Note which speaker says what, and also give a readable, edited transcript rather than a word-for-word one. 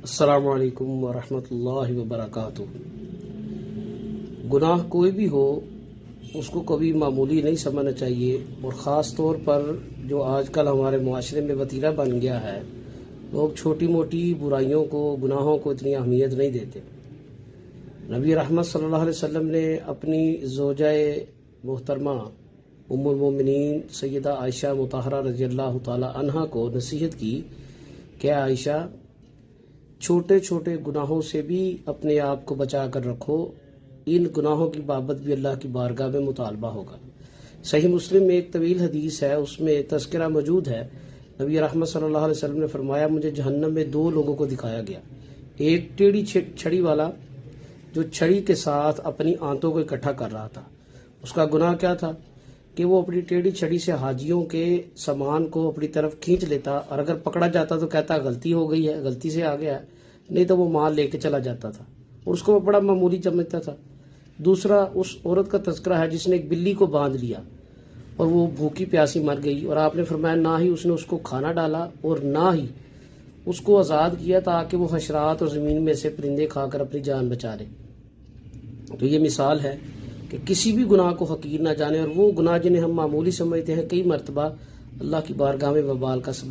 Speaker 1: السلام علیکم ورحمۃ اللہ وبرکاتہ۔ گناہ کوئی بھی ہو اس کو کبھی معمولی نہیں سمجھنا چاہیے، اور خاص طور پر جو آج کل ہمارے معاشرے میں وتیرہ بن گیا ہے، لوگ چھوٹی موٹی برائیوں کو، گناہوں کو اتنی اہمیت نہیں دیتے۔ نبی رحمت صلی اللہ علیہ وسلم نے اپنی زوجہ محترمہ ام المومنین سیدہ عائشہ مطہرہ رضی اللہ تعالی عنہا کو نصیحت کی کہ عائشہ، چھوٹے چھوٹے گناہوں سے بھی اپنے آپ کو بچا کر رکھو، ان گناہوں کی بابت بھی اللہ کی بارگاہ میں مطالبہ ہوگا۔ صحیح مسلم میں ایک طویل حدیث ہے، اس میں تذکرہ موجود ہے۔ نبی رحمت صلی اللہ علیہ وسلم نے فرمایا، مجھے جہنم میں دو لوگوں کو دکھایا گیا، ایک ٹیڑھی چھڑی والا جو چھڑی کے ساتھ اپنی آنتوں کو اکٹھا کر رہا تھا۔ اس کا گناہ کیا تھا کہ وہ اپنی ٹیڑھی چھڑی سے حاجیوں کے سامان کو اپنی طرف کھینچ لیتا، اور اگر پکڑا جاتا تو کہتا غلطی ہو گئی ہے، غلطی سے آ گیا ہے، نہیں تو وہ مال لے کے چلا جاتا تھا، اور اس کو وہ بڑا معمولی سمجھتا تھا۔ دوسرا اس عورت کا تذکرہ ہے جس نے ایک بلی کو باندھ لیا اور وہ بھوکی پیاسی مر گئی، اور آپ نے فرمایا نہ ہی اس نے اس کو کھانا ڈالا اور نہ ہی اس کو آزاد کیا تاکہ وہ حشرات اور زمین میں سے پرندے کھا کر اپنی جان بچا لے۔ تو یہ مثال ہے کہ کسی بھی گناہ کو حقیر نہ جانے، اور وہ گناہ جنہیں ہم معمولی سمجھتے ہیں کئی مرتبہ اللہ کی بارگاہ میں وبال کا سبب